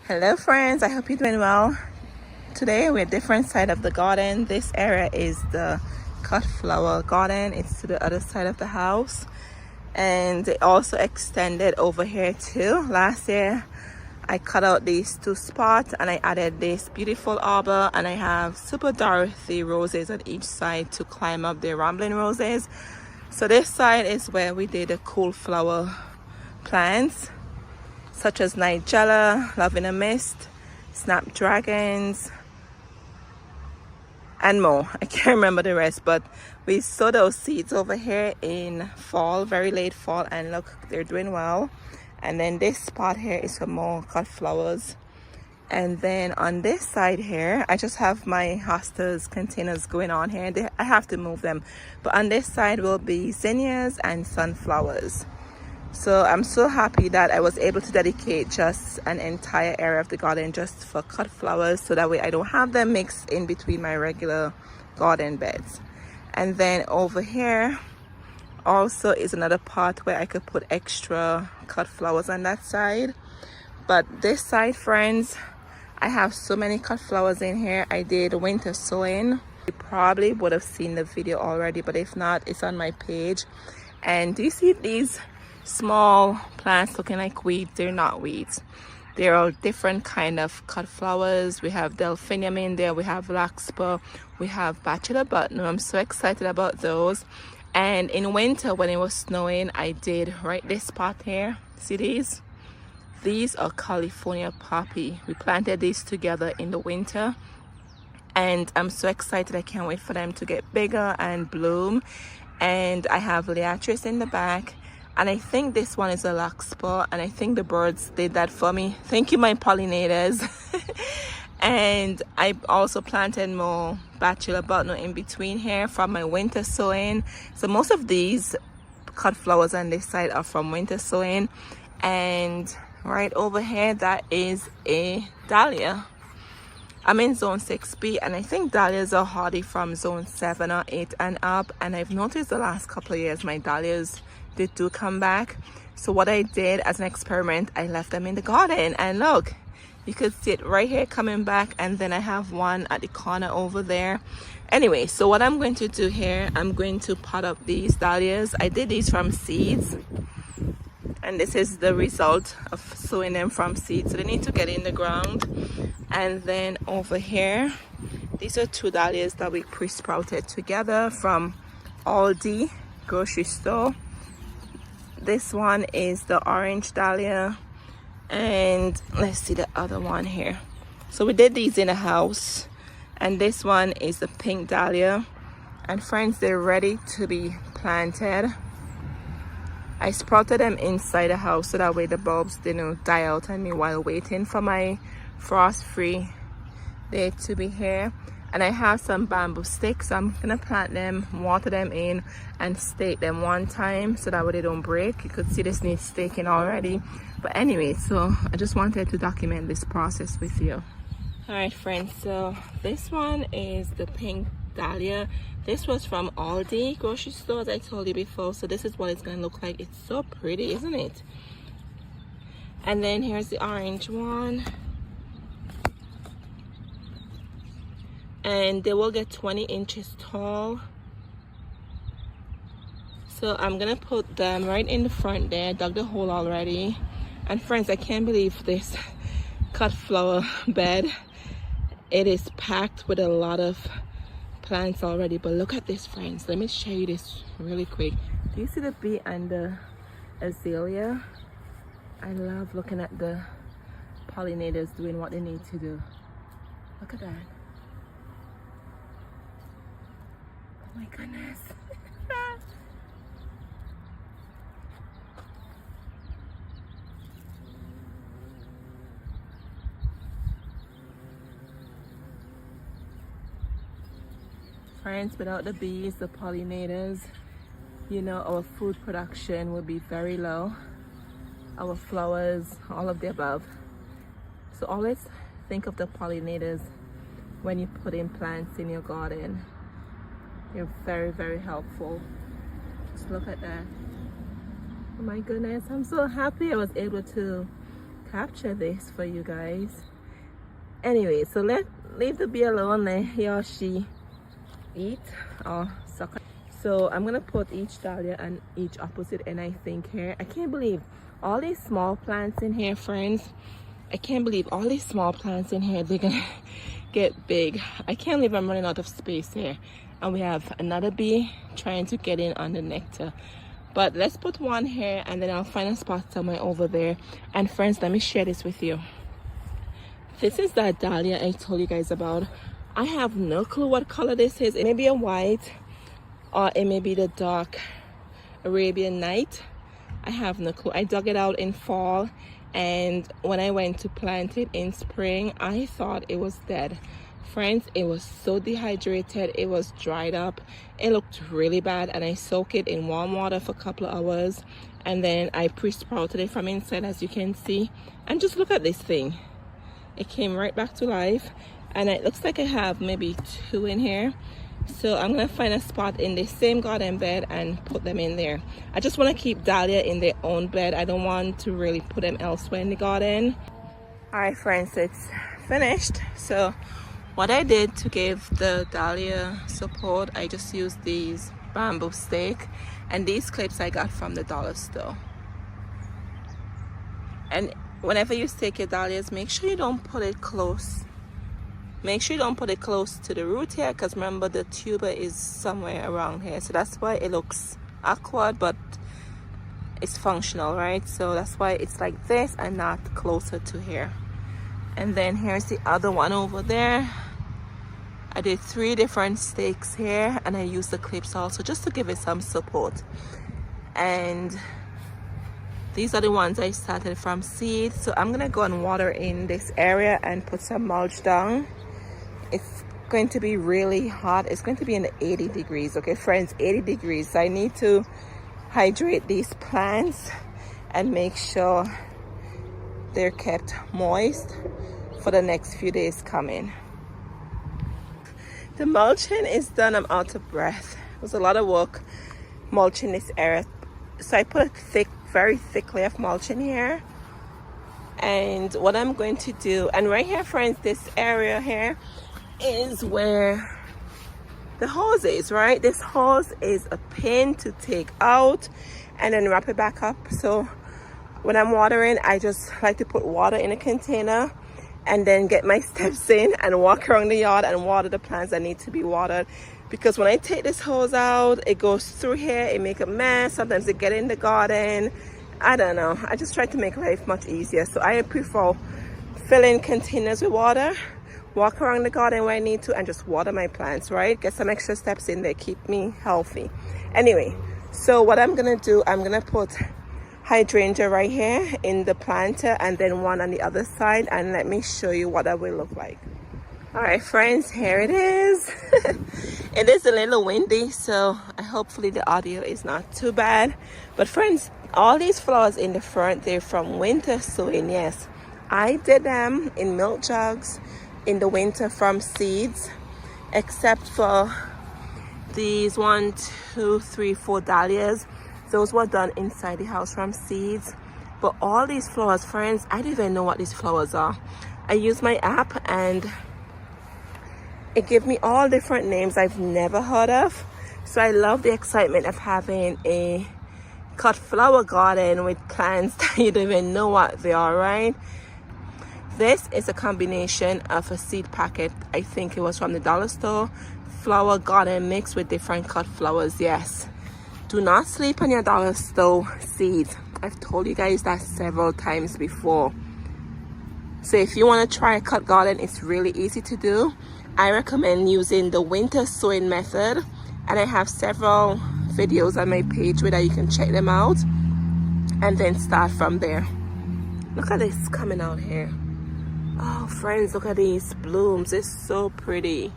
Hello friends, I hope you're doing well. Today we're different side of the garden. This area is the cut flower garden. It's to the other side of the house, and it also extended over here too. Last year I cut out these two spots and I added this beautiful arbor, and I have Super Dorothy roses on each side to climb up the rambling roses. So this side is where we did the cool flower plants such as Nigella, Love in a Mist, Snapdragons, and more. I can't remember the rest, but we sowed those seeds over here in fall, very late fall, and look, they're doing well. And then this spot here is for more cut flowers. And then on this side here, I just have my hostas containers going on here. I have to move them. But on this side will be zinnias and sunflowers. So I'm so happy that I was able to dedicate just an entire area of the garden just for cut flowers, so that way I don't have them mixed in between my regular garden beds. And then over here also is another part where I could put extra cut flowers on that side. But this side, friends, I have so many cut flowers in here. I did winter sowing. You probably would have seen the video already, but if not, it's on my page. And do you see these small plants looking like weeds? They're not weeds. They're all different kind of cut flowers. We have delphinium in there, we have larkspur, we have bachelor button. I'm so excited about those. And in winter when it was snowing, I did right this spot here. See these? These are California poppy. We planted these together in the winter, and I'm so excited. I can't wait for them to get bigger and bloom. And I have liatris in the back, and I think this one is a larkspur, and I think the birds did that for me. Thank you, my pollinators. And I also planted more bachelor button in between here from my winter sowing. So most of these cut flowers on this side are from winter sowing. And right over here, that is a dahlia. I'm in zone 6B, and I think dahlias are hardy from zone 7 or 8 and up. And I've noticed the last couple of years my dahlias, they do come back. So what I did as an experiment, I left them in the garden, and look, you could see it right here coming back. And then I have one at the corner over there. Anyway, so what I'm going to do here, I'm going to pot up these dahlias. I did these from seeds, and this is the result of sowing them from seeds. So they need to get in the ground. And then over here, these are two dahlias that we pre-sprouted together from Aldi grocery store. This one is the orange dahlia, and let's see the other one here. So we did these in a house, and this one is the pink dahlia. And friends, they're ready to be planted. I sprouted them inside the house so that way the bulbs didn't die out on me while waiting for my frost-free day to be here. And I have some bamboo sticks, so I'm gonna plant them, water them in, and stake them one time so that way they don't break. You could see this needs staking already. But anyway, so I just wanted to document this process with you. All right, friends, so this one is the pink dahlia. This was from Aldi grocery store, as I told you before. So this is what it's gonna look like. It's so pretty, isn't it? And then here's the orange one, and they will get 20 inches tall. So I'm gonna put them right in the front there. I dug the hole already. And friends, I can't believe this cut flower bed. It is packed with a lot of plants already. But look at this, friends. Let me show you this really quick. Do you see the bee and the azalea? I love looking at the pollinators doing what they need to do. Look at that. Oh my goodness. Friends, without the bees, the pollinators, you know, our food production would be very low. Our flowers, all of the above. So always think of the pollinators when you put in plants in your garden. They're very, very helpful. Just look at that. Oh my goodness, I'm so happy I was able to capture this for you guys. Anyway, so leave the bee alone, let he or she eat or suck. So I'm gonna put each dahlia and each opposite end, I think, here. I can't believe all these small plants in here, friends. I can't believe all these small plants in here, they're gonna get big. I can't believe I'm running out of space here. And we have another bee trying to get in on the nectar. But let's put one here and then I'll find a spot somewhere over there. And friends, let me share this with you. This is that dahlia I told you guys about. I have no clue what color this is. It may be a white or it may be the dark Arabian Night. I have no clue. I dug it out in fall, and when I went to plant it in spring, I thought it was dead. Friends, it was so dehydrated, it was dried up, it looked really bad, and I soaked it in warm water for a couple of hours, and then I pre-sprouted it from inside, as you can see. And just look at this thing. It came right back to life, and it looks like I have maybe 2 in here. So I'm gonna find a spot in the same garden bed and put them in there. I just want to keep dahlia in their own bed. I don't want to really put them elsewhere in the garden. All right, friends, it's finished. So what I did to give the dahlia support, I just used these bamboo stick, and these clips I got from the dollar store. And whenever you stake your dahlias, make sure you don't put it close. Make sure you don't put it close to the root here, because remember the tuber is somewhere around here. So that's why it looks awkward, but it's functional, right? So that's why it's like this and not closer to here. And then here's the other one over there. I did 3 different stakes here, and I used the clips also just to give it some support. And these are the ones I started from seed. So I'm gonna go and water in this area and put some mulch down. It's going to be really hot. It's going to be in the 80 degrees, okay friends, 80 degrees. So I need to hydrate these plants and make sure they're kept moist for the next few days coming. The mulching is done. I'm out of breath. It was a lot of work mulching this area. So I put a thick, very thick layer of mulch in here. And what I'm going to do, and right here, friends, this area here is where the hose is, right? This hose is a pin to take out and then wrap it back up. So when I'm watering, I just like to put water in a container and then get my steps in and walk around the yard and water the plants that need to be watered. Because when I take this hose out, it goes through here, it makes a mess. Sometimes it get in the garden. I don't know. I just try to make life much easier. So I prefer filling containers with water, walk around the garden where I need to, and just water my plants, right? Get some extra steps in there, keep me healthy. Anyway, so what I'm gonna do, I'm gonna put hydrangea right here in the planter and then one on the other side, and let me show you what that will look like. All right, friends, here it is. It is a little windy, so hopefully the audio is not too bad. But friends, all these flowers in the front, they're from winter sowing. Yes, I did them in milk jugs in the winter from seeds, except for these 1, 2, 3, 4 dahlias. Those were done inside the house from seeds. But all these flowers, friends, I don't even know what these flowers are. I use my app and it gave me all different names I've never heard of. So I love the excitement of having a cut flower garden with plants that you don't even know what they are, right? This is a combination of a seed packet. I think it was from the dollar store. Flower garden mixed with different cut flowers. Yes, do not sleep on your dollar store seeds. I've told you guys that several times before. So if you want to try a cut garden, it's really easy to do. I recommend using the winter sowing method, and I have several videos on my page where you can check them out and then start from there. Look at this coming out here. Oh friends, look at these blooms. It's so pretty.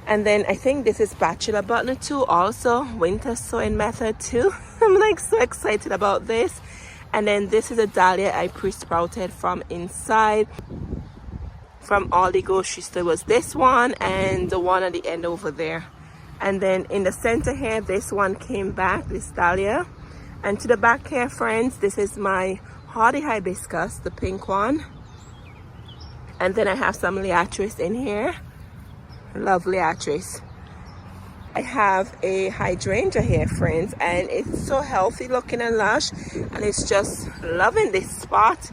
And then I think this is bachelor button too, also winter sowing method too. I'm like so excited about this. And then this is a dahlia I pre-sprouted from inside from Aldi grocery store. Was this one and the one at the end over there. And then in the center here, this one came back, this dahlia. And to the back here, friends, this is my hardy hibiscus, the pink one. And then I have some liatris in here. Love liatris. I have a hydrangea here, friends, and it's so healthy looking and lush, and it's just loving this spot.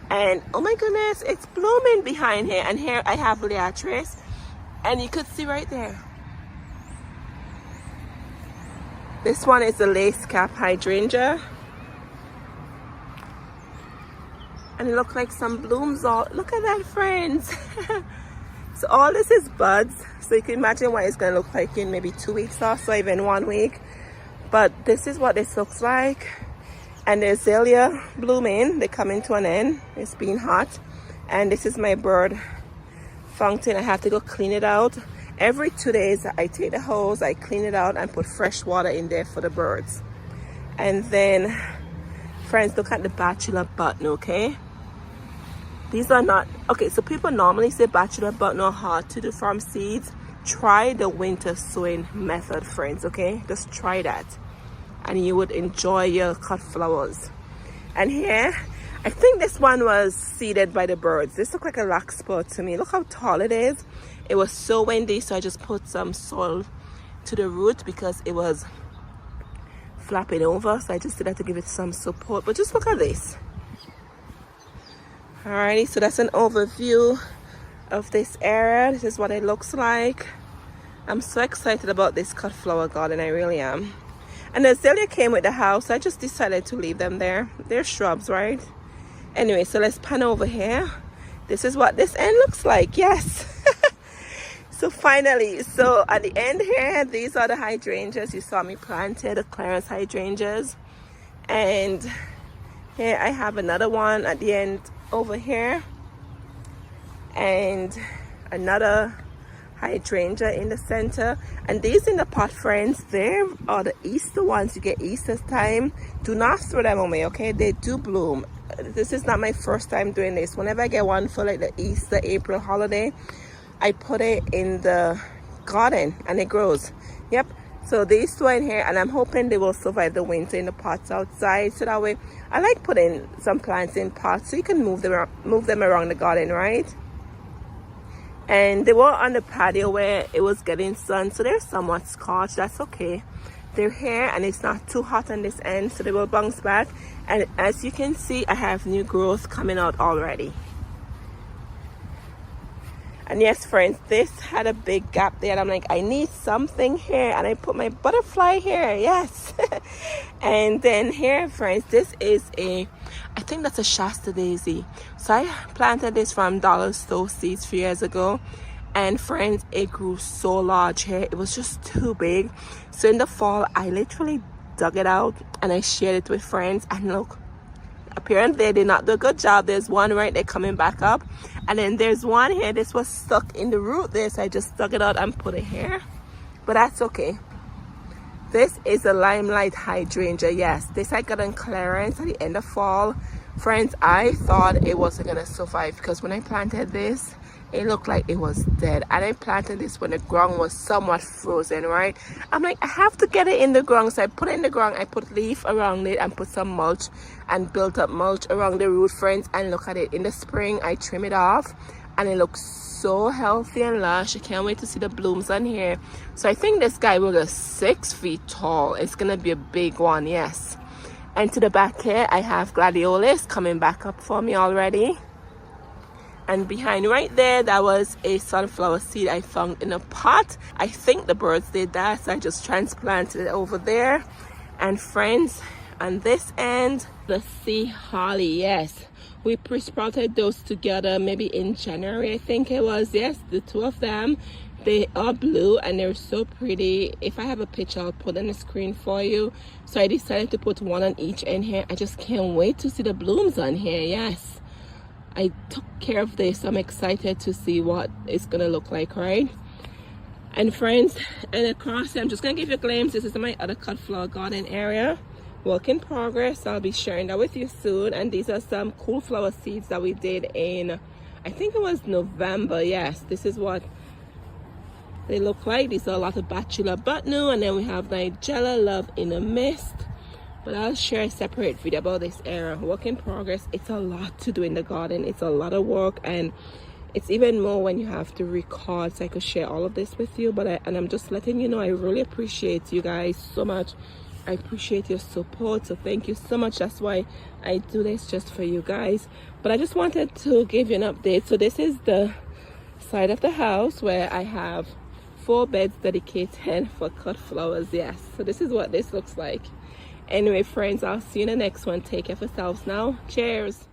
And oh my goodness, it's blooming behind here. And here I have liatris, and you could see right there, this one is a lace cap hydrangea, and it looks like some blooms. All look at that, friends. So all this is buds, so you can imagine what it's going to look like in maybe 2 weeks or so, even 1 week. But this is what this looks like. And the azalea blooming, they're coming to an end. It's been hot. And this is my bird fountain. I have to go clean it out. Every 2 days I take the hose, I clean it out and put fresh water in there for the birds. And then, friends, look at the bachelor button, okay? These are not, okay, so people normally say bachelor button are hard to do from seeds. Try the winter sowing method, friends, okay? Just try that. And you would enjoy your cut flowers. And here, I think this one was seeded by the birds. This looks like a larkspur to me. Look how tall it is. It was so windy, so I just put some soil to the root because it was flapping over. So I just did that to give it some support. But just look at this. Alrighty, so that's an overview of this area. This is what it looks like. I'm so excited about this cut flower garden, I really am. And the azalea came with the house. I just decided to leave them there. They're shrubs, right? Anyway, so let's pan over here. This is what this end looks like, yes. So finally, so at the end here, these are the hydrangeas you saw me planted, the Clarence hydrangeas. And here I have another one at the end over here, and another hydrangea in the center. And these in the pot, friends, they are the Easter ones. You get Easter time. Do not throw them away, okay? They do bloom. This is not my first time doing this. Whenever I get one for like the Easter, April holiday, I put it in the garden and it grows. Yep. So these two in here, and I'm hoping they will survive the winter in the pots outside. So that way, I like putting some plants in pots so you can move them around the garden, right? And they were on the patio where it was getting sun, so they're somewhat scorched. That's okay. They're here, and it's not too hot on this end, so they will bounce back. And as you can see, I have new growth coming out already. And yes, friends, this had a big gap there, and I'm like, I need something here, and I put my butterfly here, yes. And then here, friends, this is I think that's a Shasta daisy. So I planted this from Dollar Store seeds 3 years ago, and friends, it grew so large here. It was just too big. So in the fall, I literally dug it out and I shared it with friends, and look, apparently they did not do a good job. There's one right there coming back up, and then there's one here. This was stuck in the root there, so I just dug it out and put it here, but that's okay. This is a limelight hydrangea. Yes, this I got on clearance at the end of fall. Friends, I thought it wasn't gonna survive because when I planted this, it looked like it was dead. And I planted this when the ground was somewhat frozen, right? I'm like, I have to get it in the ground. So I put it in the ground, I put leaf around it and put some mulch and built up mulch around the root, friends. And look at it. In the spring, I trim it off and it looks so healthy and lush. I can't wait to see the blooms on here. So I think this guy will go 6 feet tall. It's gonna be a big one, yes. And to the back here, I have gladiolus coming back up for me already. And behind right there, that was a sunflower seed I found in a pot. I think the birds did that, so I just transplanted it over there. And friends, on this end, the sea holly, yes. We pre-sprouted those together maybe in January, I think it was. Yes, the two of them. They are blue and they're so pretty. If I have a picture, I'll put on the screen for you. So I decided to put one on each end here. I just can't wait to see the blooms on here, yes. I took care of this. I'm excited to see what it's gonna look like, right? And friends, and across, I'm just gonna give you a glimpse. This is my other cut flower garden area. Work in progress. I'll be sharing that with you soon. And these are some cool flower seeds that we did in, I think it was November. Yes, this is they look like. These are a lot of Bachelor Botany, and then we have Nigella Love in a Mist. But I'll share a separate video about this area. Work in progress. It's a lot to do in the garden. It's a lot of work, and it's even more when you have to record, so I could share all of this with you. But I'm just letting you know, I really appreciate you guys so much. I appreciate your support, so thank you so much. That's why I do this, just for you guys. But I just wanted to give you an update. So this is the side of the house where I have 4 beds dedicated for cut flowers. Yes, so this is what this looks like. Anyway, friends, I'll see you in the next one. Take care of yourselves now. Cheers.